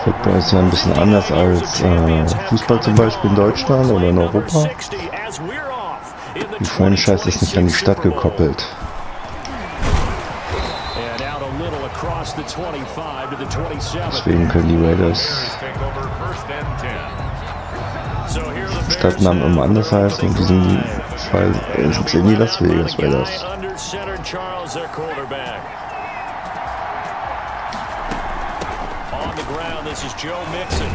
Football ist ja ein bisschen anders als Fußball zum Beispiel in Deutschland oder in Europa. Die Franchise ist nicht an die Stadt gekoppelt. Deswegen können die Raiders Stadtnamen immer anders heißen. In diesem Fall sind sie in die Las Vegas Raiders. This is Joe Mixon,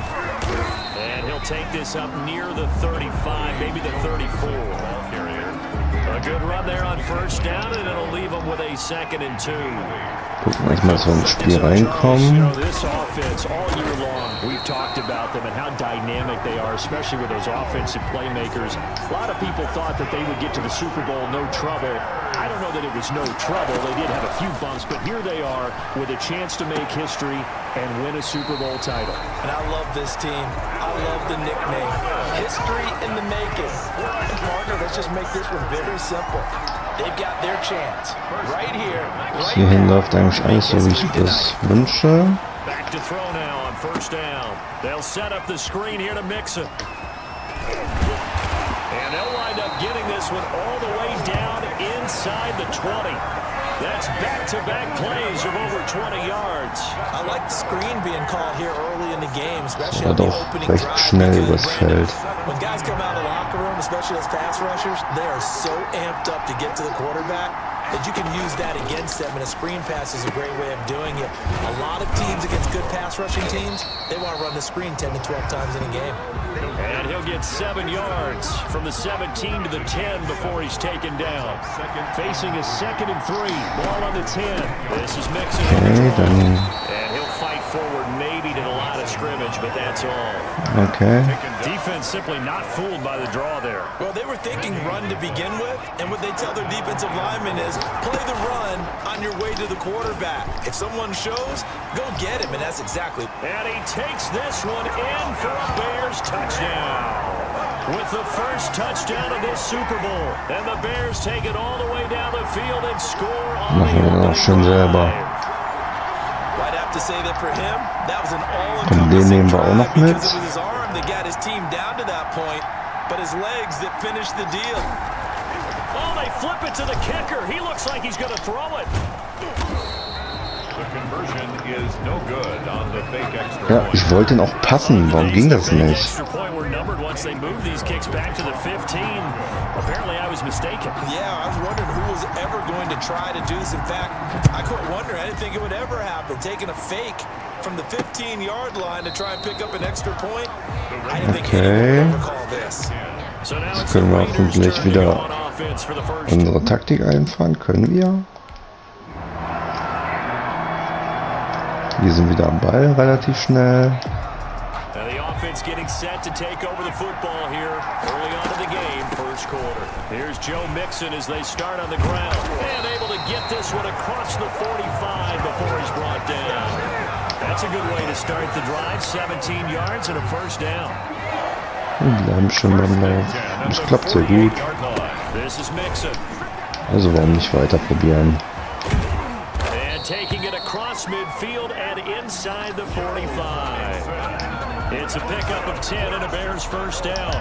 and he'll take this up near the 35, maybe the 34. A good run there on first down, and it'll leave them with a 2nd and 2. Gucken wir mal so ins Spiel reinkommen. This offense all year long, we've talked about them and how dynamic they are, especially with those offensive playmakers. A lot of people thought that they would get to the Super Bowl no trouble. I don't know that it was no trouble. They did have a few bumps, but here they are with a chance to make history and win a Super Bowl title. And I love this team. I love the nickname. History in the making. And partner, let's just make this one very simple. They've got their chance right here. Hierhin läuft eigentlich alles so, wie ich das wünsche. Back to throw now on first down. They'll set up the screen here to Mixon. And they'll wind up getting this one all the way down inside the 20. That's back-to-back plays of over 20 yards. I like the screen being called here early in the game, especially on the Doch opening recht drive. schnell übers Feld. When guys come out of the locker room, especially as pass rushers, they are so amped up to get to the quarterback that you can use that against them, and a screen pass is a great way of doing it. A lot of teams against good pass rushing teams, they want to run the screen 10 to 12 times in a game. And he'll get 7 yards from the 17 to the 10 before he's taken down. Facing a 2nd and 3, ball on the 10. This is Mixon. And he'll fight forward maybe to the line of scrimmage, but that's all. Okay. Defense simply not fooled by the draw there. Well, they were thinking run to begin with, and what they tell their defensive linemen is play the run on your way to the quarterback. If someone shows, go get him, and that's exactly. And he takes this one in for a Bears touchdown. With the first touchdown of this Super Bowl. And the Bears take it all the way down the field and score on the opening drive. I'd have to say that for him, that was an all-encompassing drive because it was his arm that got his team down to that point, but his legs that finished the deal. Oh, they flip it to the kicker. He looks like he's going to throw it. Ja, ich wollte ihn auch passen. Warum ging das nicht? Apparently I was mistaken. Yeah, I was wondering who was ever going to try to do this. In fact, I couldn't wonder. I didn't think it would ever happen. Taking a fake from the 15-yard line to try and pick up an extra point. I didn't think anyone would ever call this. Jetzt können wir hoffentlich wieder unsere Taktik einfahren. Können wir? Wir sind wieder am Ball, relativ schnell. Getting set to take over the football here early on in the game, first quarter. Here's Joe Mixon as they start on the ground. And able to get this one across the 45 before he's brought down. That's a good way to start the drive. 17 yards and a first down. Wir bleiben schon beim Lauf. Das klappt sehr gut. This is Mixon. Also warum nicht weiter probieren? And taking it across midfield and inside the 45. It's a pickup of 10 and a Bears first down.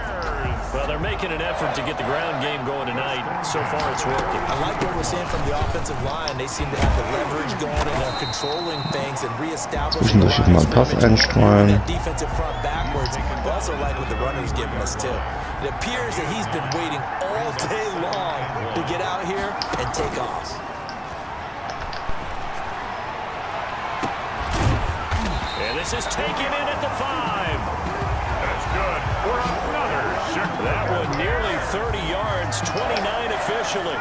Well, they're making an effort to get the ground game going tonight. So far, it's working. I like what we're seeing from the offensive line. They seem to have the leverage going and they're controlling things and reestablishing the line of defensive front backwards. But also like what the runner's giving us, too. It appears that he's been waiting all day long to get out here and take off. And this is taken in at the 5. That's good for another. That one nearly 30 yards, 29 officially.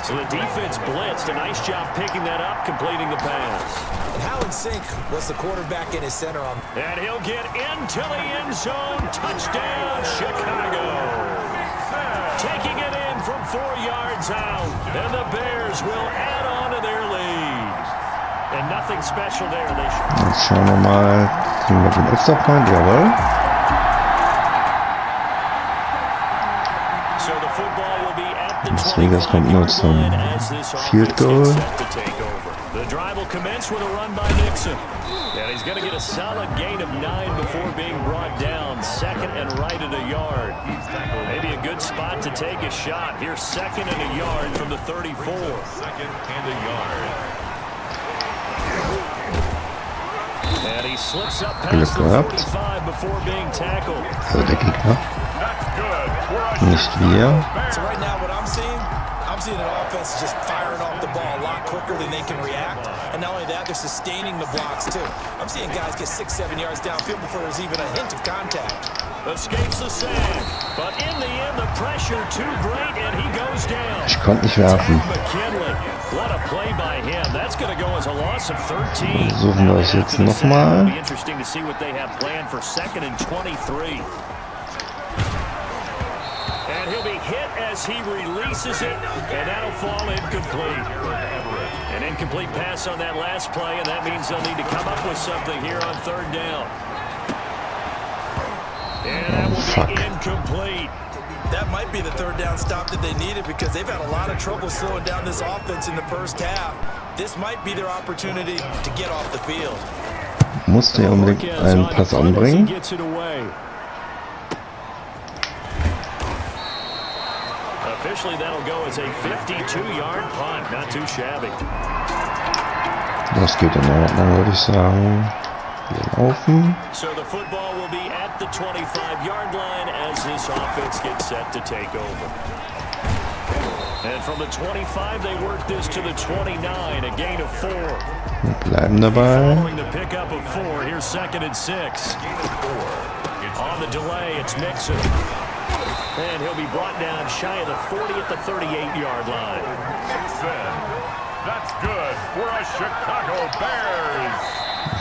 So the defense blitzed. A nice job picking that up, completing the pass. And how in sync was the quarterback in his center on? And he'll get into the end zone. Touchdown, Chicago. Taking it in from 4 yards out. And the Bears will add on to their lead. And nothing special there. Jetzt schauen wir mal, kriegen wir den extra Point, jawohl. Las Vegas kommt nur zum Field Goal. commence with a run by Mixon. And he's going to get a solid gain of 9 before being brought down. Second and right at a yard. Maybe a good spot to take a shot. Here's second and a yard from the 34. Second and a yard. And he slips up past the 45 before being tackled. Der Gegner. Nicht wir. So right now what I'm seeing an offense just firing off the ball a lot quicker than they can react. And not only that, they're sustaining the blocks too. I'm seeing guys get 6-7 yards downfield before there's even a hint of contact. Escapes the sack, but in the end the pressure too great and he goes down. Ich konnte nicht werfen. McKinley, what a play by him. That's going to go as a loss of 13. Versuchen wir es jetzt nochmal. Be interesting to see what they have planned for second and 23. And he'll be hit as he releases it, and that'll fall incomplete. An incomplete pass on that last play, and that means they'll need to come up with something here on third down. And that will be incomplete. That might be the third down stop that they needed because they've had a lot of trouble slowing down this offense in the first half. This might be their opportunity to get off the field. Musste er unbedingt einen Pass anbringen. Officially, that'll go as a 52-yard punt. Not too shabby. Das geht in Ordnung, würde ich sagen. Wir laufen. So the football will be at the 25-yard line as this offense gets set to take over. And from the 25, they work this to the 29, a gain of 4. Wir bleiben dabei. Following the pickup of 4, here's second and 6. On the delay, it's Mixon. And he'll be brought down shy of the 40 at the 38-yard line. That's good for a Chicago Bears.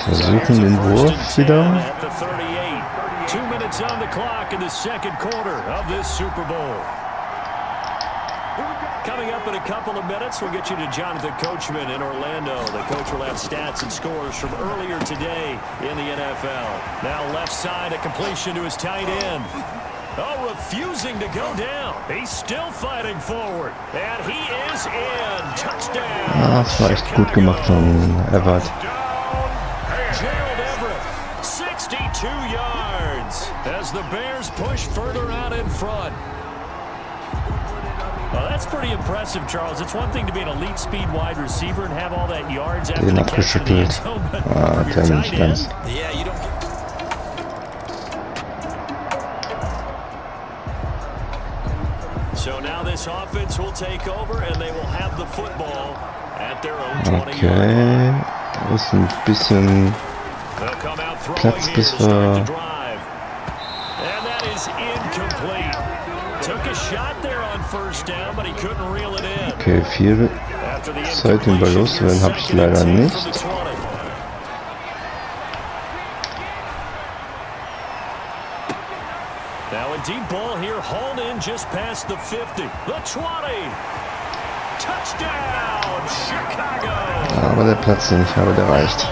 Versuchen den Wurf wieder. At the 38. 2 minutes on the clock in the second quarter of this Super Bowl. Coming up in a couple of minutes, we'll get you to Jonathan Coachman in Orlando. The coach will have stats and scores from earlier today in the NFL. Now left side, a completion to his tight end. Oh, refusing to go down. He's still fighting forward. And he is in. Touchdown. Das war echt gut gemacht von Everett. Gerald Everett, 62 yards as the Bears push further out in front. Well, that's pretty impressive, Charles. It's one thing to be an elite speed wide receiver and have all that yards after the catch in the end zone, but from your tight end, Yeah, you don't get... So now this offense will take over and they will have the football at their own 20 yard line. Okay, ist ein bisschen Platz, bis wir... And that is incomplete. Took a shot there on first down, but he couldn't reel it in. Okay, viel Zeit, den Ball loszuwerden, habe ich leider nicht. Now a deep ball here, hauled in just past the 50. The 20. Touchdown, Chicago. Aber der Platz, den ich habe, der reicht.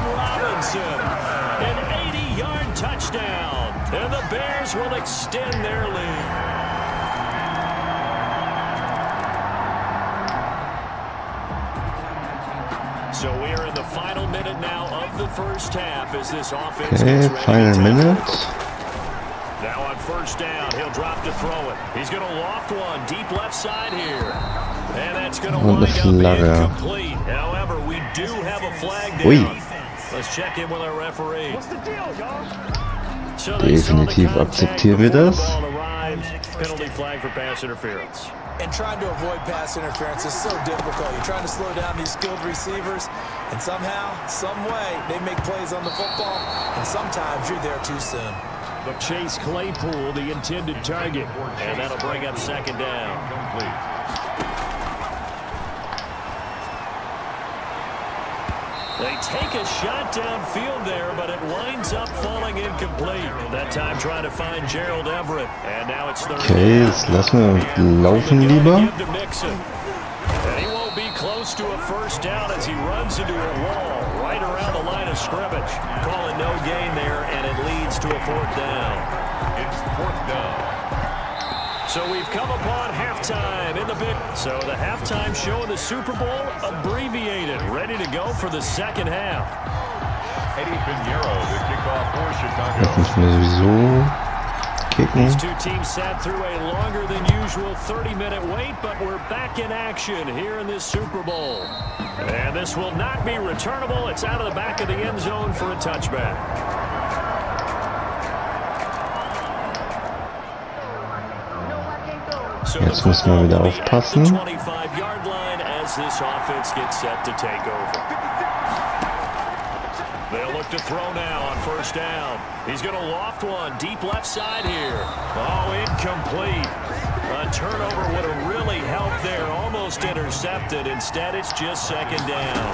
An 80-yard touchdown. And the Bears will extend their lead. So we are in the final minute now of the first half as this offense Okay, final minute. Now on first down, he'll drop to throw it. He's going to loft one deep left side here. And that's going to wind up incomplete. However, we do have a flag down. Let's check in with our referee. What's the deal, y'all? So Definitiv akzeptieren wir das. Penalty flag for pass interference. And trying to avoid pass interference is so difficult. You're trying to slow down these skilled receivers, and somehow, some way, they make plays on the football, and sometimes you're there too soon. But Chase Claypool, the intended target, and that'll bring up second down. They take a shot downfield there, but it winds up falling incomplete. That time trying to find Gerald Everett, and now it's third. Okay, jetzt lassen wir laufen lieber. And he won't be close to a first down as he runs into a wall right around the line of scrimmage. Call it no gain there, and it leads to a fourth down. It's fourth down. So we've come upon halftime in the big. So the halftime show in the Super Bowl abbreviated, ready to go for the second half. Eddie Pinheiro, the kickoff for Chicago. Jetzt müssen wir sowieso kicken. These two teams sat through a longer than usual 30-minute wait, but we're back in action here in this Super Bowl. And this will not be returnable. It's out of the back of the end zone for a touchback. So Jetzt müssen wir wieder aufpassen. 25-yard line as this offense gets set to take over. They'll look to throw now on first down. He's going to loft one deep left side here. Oh, incomplete. A turnover would have really helped there. Almost intercepted. Instead, it's just second down.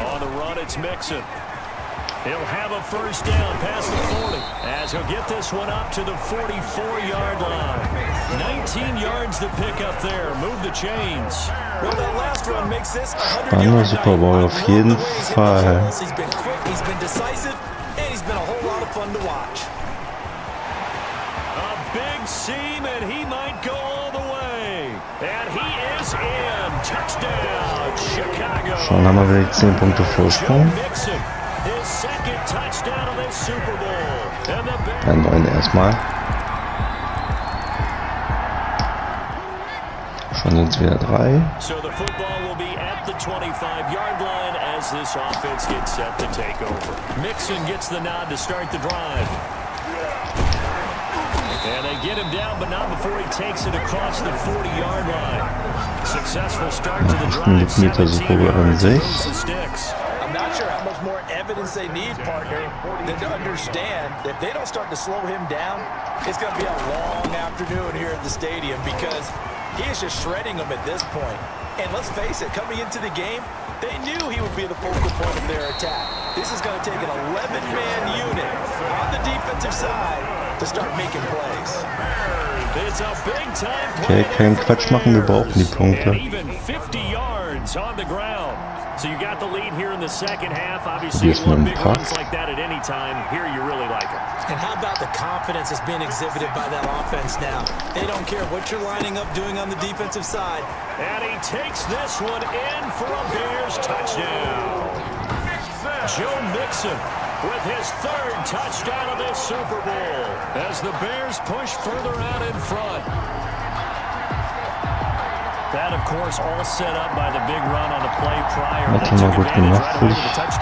On the run, it's Mixon. He'll have a first down past the 40 as he'll get this one up to the 44-yard line. 19 yards to pick up there. Move the chains. Well, that last run makes this Spannender Super Bowl auf jeden Fall. He's been quick, he's been decisive, and he's been a whole lot of fun to watch. A big seam, and he might go all the way. And he is in. Touchdown, Chicago. Schon haben wir wieder 10 Punkte Vorsprung. Mixon, his second touchdown of this Super Bowl. And the Ein 9 erstmal. Schon jetzt wieder 3. So the football will be at the 25-yard line as this offense gets set to take over. Mixon gets the nod to start the drive. And they get him down, but not before he takes it across the 40-yard line. Successful start to the drive. 17 yards, moves the sticks. I'm not sure how much more evidence they need, partner, than to understand that if they don't start to slow him down, it's going to be a long afternoon here at the stadium because he is just shredding them at this point. And let's face it, coming into the game, they knew he would be the focal point of their attack. This is going to take an 11-man unit on the defensive side to start making plays. It's a big-time Okay, keinen Quatsch machen, wir brauchen die Punkte. And even 50 yards on the ground. So you got the lead here in the second half. Obviously, you want big runs like that at any time. Here you really like it. And how about the confidence that's being exhibited by that offense now? They don't care what you're lining up doing on the defensive side. And he takes this one in for a Bears touchdown. Joe Mixon with his third touchdown of this Super Bowl as the Bears push further out in front. That, of course, all set up by the big run on the play prior. Hat er mal gut gemacht, würde ich sagen.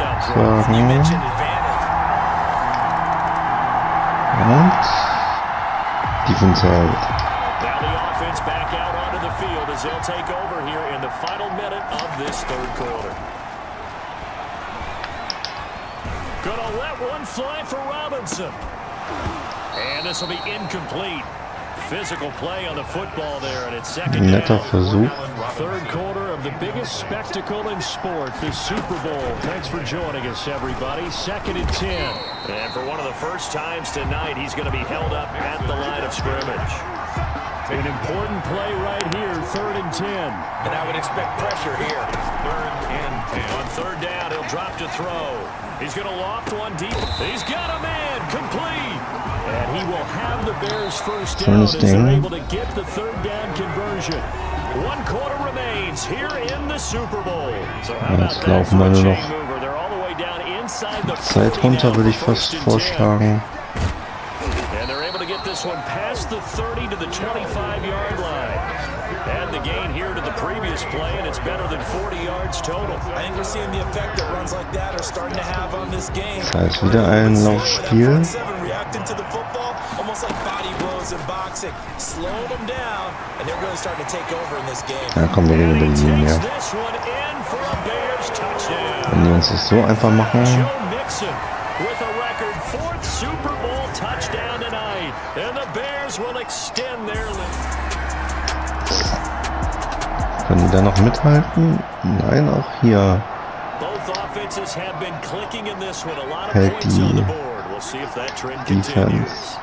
Und Defense halt. Now the offense back out onto the field as they'll take over here in the final minute of this third quarter. Gonna let one fly for Robinson. And this will be incomplete. Physical play on the football there, and it's second Netter Versuch. Third quarter of the biggest spectacle in sport, the Super Bowl. Thanks for joining us, everybody. Second and 10. And for one of the first times tonight, he's going to be held up at the line of scrimmage. An important play right here, third and 10. And I would expect pressure here. Third and 10. On third down, he'll drop to throw. He's going to loft one deep. He's got a man, complete. And he will have the Bears first down as they're able to get the third down conversion. 1 quarter remains here in the Super Bowl. So how about that for a chain mover? They're all the way down inside the Zeit runter würde ich fast vorschlagen. And they're able to get this one past the 30 to the 25-yard line. Add the gain here to the previous play, and it's better than 40 yards total. I think we're seeing the effect that runs like that are starting to have on this game. Das heißt wieder ein Laufspiel. Reacting to the football, almost like body blows in boxing, slowing them down, and they're really starting to take over in this game. Ja, komm, wir gehen über die Linie. Wenn die uns das so einfach machen. Joe Mixon with a record 4th Super Bowl touchdown tonight, and the Bears will extend their lead. Können die da noch mithalten? Nein, auch hier hält die Defense.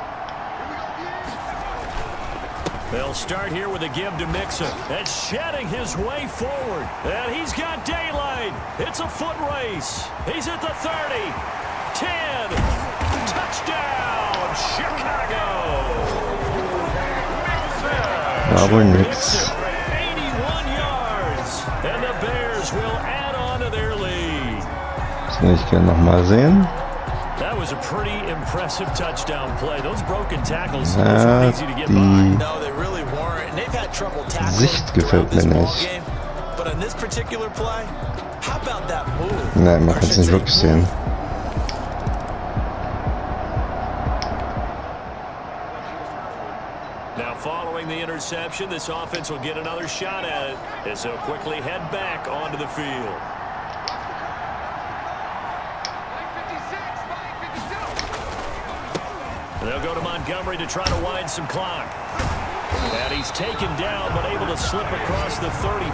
They'll start here with a give to Mixon. And shedding his way forward. And he's got daylight. It's a foot race. He's at the 30. 10. Touchdown, Chicago. War wohl nix. 81 yards, and the Bears will add on to their lead. Das will ich gerne nochmal sehen. That was a pretty impressive touchdown play. Those broken tackles Ja, weren't easy to get by. No, they really weren't. And they've had trouble tackling Sicht gefällt mir nicht. But on this particular play, how about that move? Nein, man kann es nicht wirklich sehen. Now following the interception, this offense will get another shot at it as they'll quickly head back onto the field. And they'll go to Montgomery to try to wind some clock. And he's taken down but able to slip across the 35.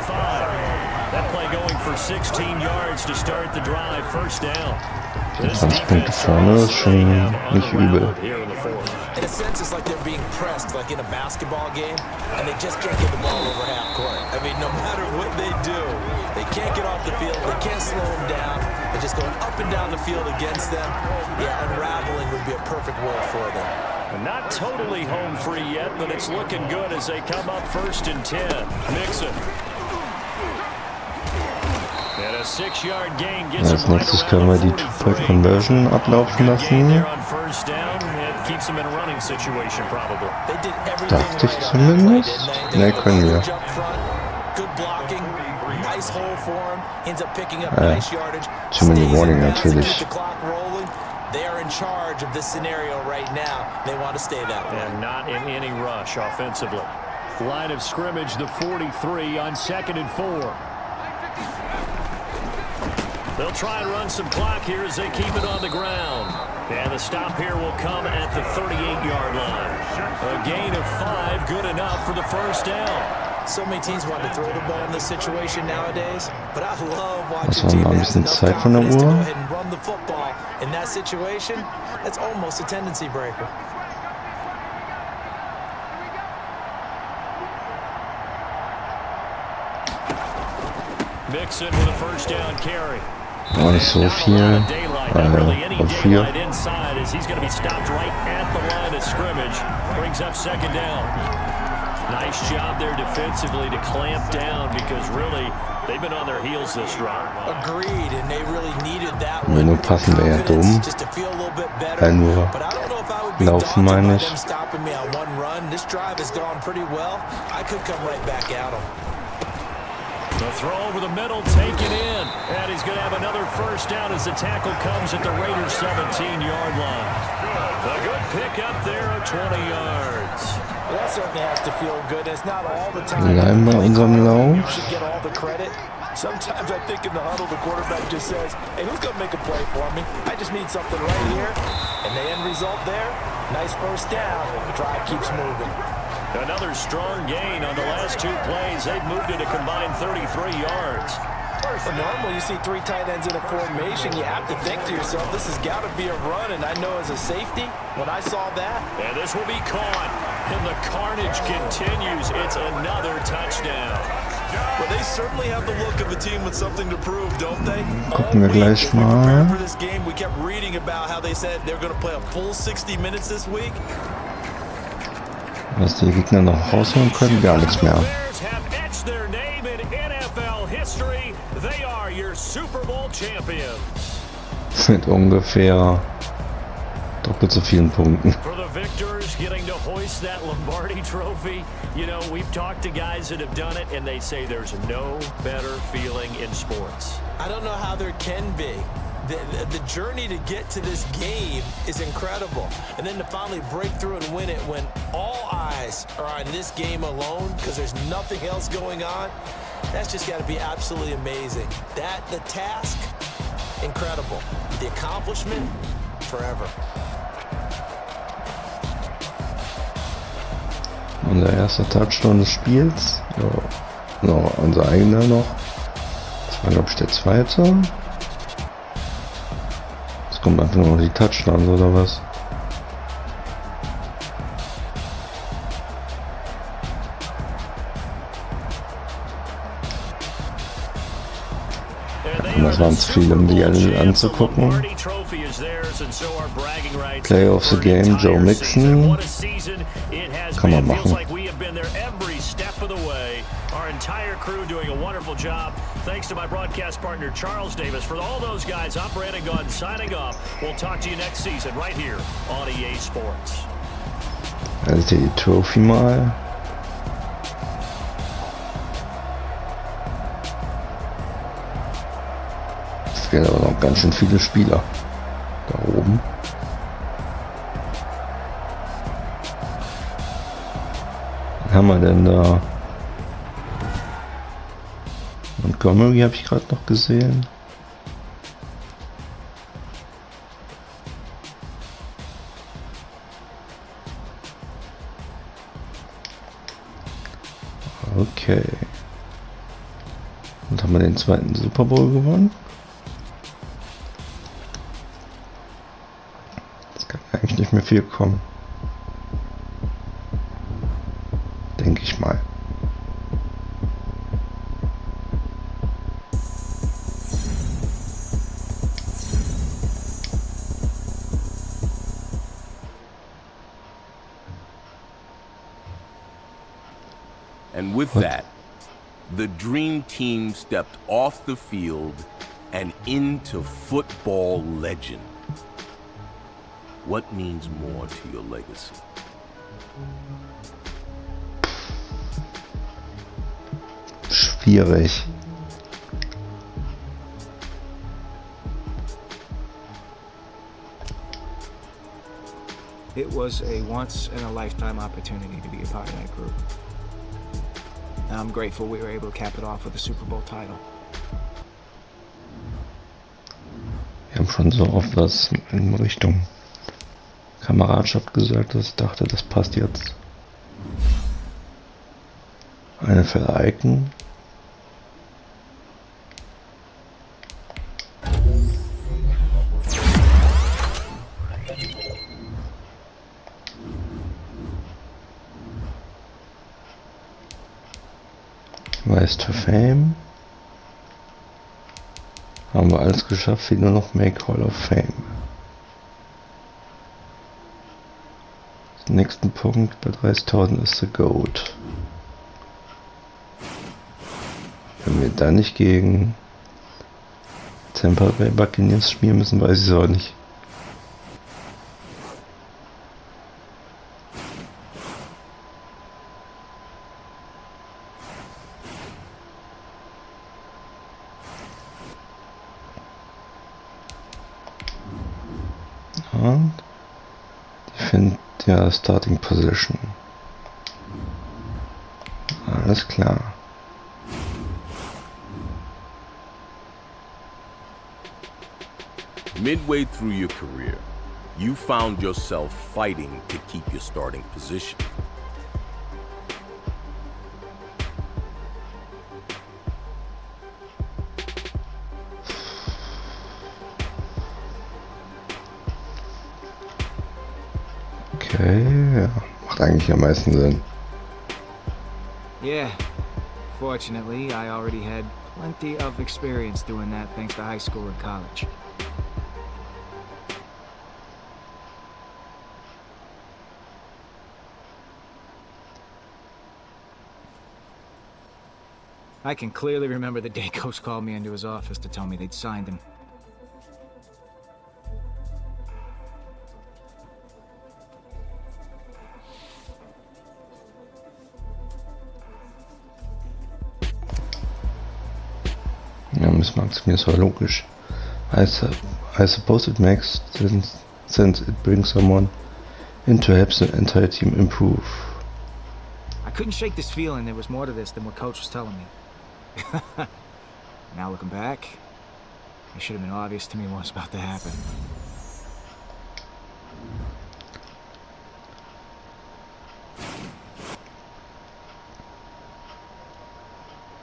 That play going for 16 yards to start the drive, first down. 20 Punkte vorne ist schon nicht übel. In a sense, it's like they're being pressed, like in a basketball game, and they just can't get the ball over half court. I mean, no matter what they do, they can't get off the field, they can't slow them down. They're just going up and down the field against them. Yeah, unraveling would be a perfect word for them. Not totally home free yet, but it's looking good as they come up 1st and 10. Mixon. And a 6-yard gain gets Als nächstes können wir die Two-Point-Conversion ablaufen lassen. Dachte ich zumindest. Ne, können wir. Jimmy Warning natürlich. They are in charge of this scenario right now. They want to stay that way. And not in any rush offensively. Line of scrimmage, the 43 on 2nd and 4. They'll try and run some clock here as they keep it on the ground. And the stop here will come at the 38-yard line. A gain of 5, good enough for the first down. So many teams want to throw the ball in this situation nowadays, but I love Das watching war mal ein teams that bisschen have Zeit enough von der confidence to go Uhr. ahead and run the football. In that situation, that's almost a tendency breaker. Mixon with a first down carry. Auch nicht so viel. Auf 4. Inside as he's going to be stopped right at the line of scrimmage. Brings up 2nd down. Nice job there defensively to clamp down because really they've been on their heels this drive. Agreed, and they really needed that Wenn nur one. passen wäre ja dumm. Just to feel a little bit better. Wenn nur But I don't know if I would be laufen, daunted meine by ich. them stopping me on one run. This drive has gone pretty well. I could come right back at them. The throw over the middle, taken in. And he's going to have another first down as the tackle comes at the Raiders' 17-yard line. A good pick up there of 20 yards. Well, that certainly has to feel good. It's not all the time. Bleiben bei unserem You Lauf. should get all the credit. Sometimes I think in the huddle, the quarterback just says, hey, who's going to make a play for me? I just need something right here. And the end result there, nice first down. The drive keeps moving. Another strong gain on the last 2 plays. They've moved it a combined 33 yards. Well, normally you see 3 tight ends in a formation. You have to think to yourself, this has got to be a run. And I know as a safety, when I saw that. And this will be caught. And the carnage continues. It's another touchdown. Well, they certainly have the look of a team with something to prove, don't they? Gucken wir gleich mal. For this game, we kept reading about how they said they're going to play a full 60 minutes this week. Was die Gegner noch rausholen können, gar nichts mehr. Bears have etched their name in NFL history. They are your Super Bowl champions. Mit ungefähr doppelt so vielen Punkten. For the victors getting to hoist that Lombardi trophy, you know, we've talked to guys that have done it, and they say there's no better feeling in sports. I don't know how there can be. The journey to get to this game is incredible. And then to finally break through and win it when all eyes are on this game alone because there's nothing else going on, that's just got to be absolutely amazing. The task, incredible. The accomplishment, forever. Unser erster Touchdown des Spiels. So, unser eigener noch. Das war, glaube ich, der zweite. Jetzt kommen einfach nur noch die Touchdowns, oder was? Und das waren zu viele, um die alle anzugucken. Player of the Game, Joe Mixon. Kann man machen. Our entire crew doing a wonderful job. Thanks to my broadcast partner, Charles Davis. For all those guys, I'm Brandon Gunn signing off. We'll talk to you next season right here on EA Sports. Also die Trophy mal. Es gibt aber noch ganz schön viele Spieler da oben. Was haben wir denn da? Montgomery habe ich gerade noch gesehen. Okay. Und haben wir den zweiten Super Bowl gewonnen? Das kann eigentlich nicht mehr viel kommen. Denke ich mal. And with that, the dream team stepped off the field and into football legend. What means more to your legacy? Schwierig. It was a once-in-a-lifetime opportunity to be a part of that group. I'm grateful we were able to cap it off with a Super Bowl title. Wir haben schon so oft was in Richtung Kameradschaft gesagt, dass ich dachte, das passt jetzt. Eine Vereignung. Rise to Fame. Haben wir alles geschafft, fehlt nur noch Make Hall of Fame. Der nächste Punkt bei 30.000 ist The Goat. Wenn wir da nicht gegen Tampa Bay Buccaneers spielen müssen, weiß ich es auch nicht. Und die finden ja Starting Position. Alles klar. Midway through your career, you found yourself fighting to keep your starting position. Okay, ja. Macht eigentlich am meisten Sinn. Yeah. Fortunately, I already had plenty of experience doing that thanks to high school and college. I can clearly remember the day Coach called me into his office to tell me they'd signed him. Ja, Miss Max, mir ist war logisch. I suppose it makes sense it brings someone in to help the entire team improve. I couldn't shake this feeling there was more to this than what Coach was telling me. Now looking back, it should have been obvious to me what was about to happen.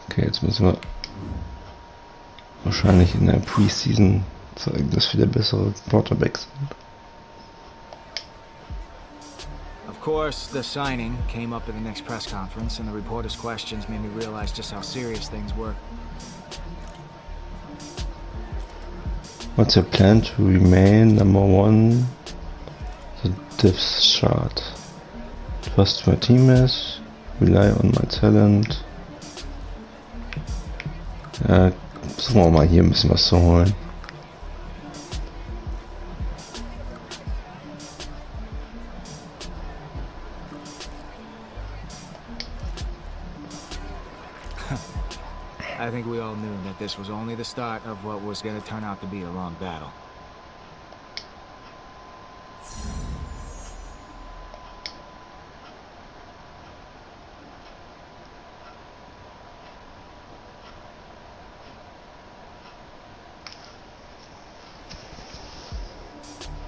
Okay, jetzt müssen wir wahrscheinlich in der Preseason zeigen, dass wir der bessere Quarterback sind. Of course, the signing came up at the next press conference, and the reporter's questions made me realize just how serious things were. What's your plan to remain number one? The depth chart. Trust my teammates. Rely on my talent. Ja, versuchen wir mal hier ein bisschen was zu holen. I think we all knew that this was only the start of what was going to turn out to be a long battle.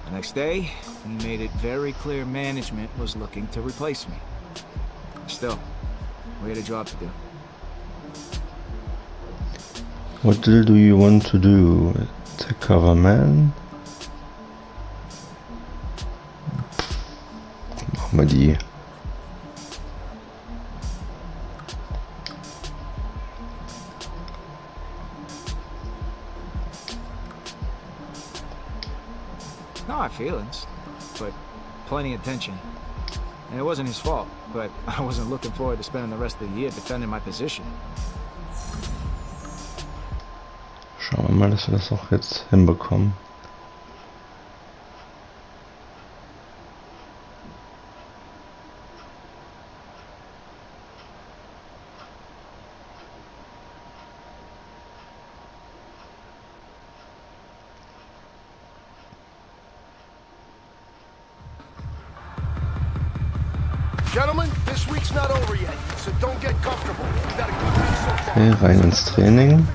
The next day, he made it very clear management was looking to replace me. Still, we had a job to do. What drill do you want to do? Take cover man? Machen wir die. No hard feelings, but plenty of tension. And it wasn't his fault, but I wasn't looking forward to spending the rest of the year defending my position. Schauen wir mal, dass wir das auch jetzt hinbekommen. Gentlemen, this week's not over yet, so don't get comfortable. We've had a good week so far. Okay, rein ins Training.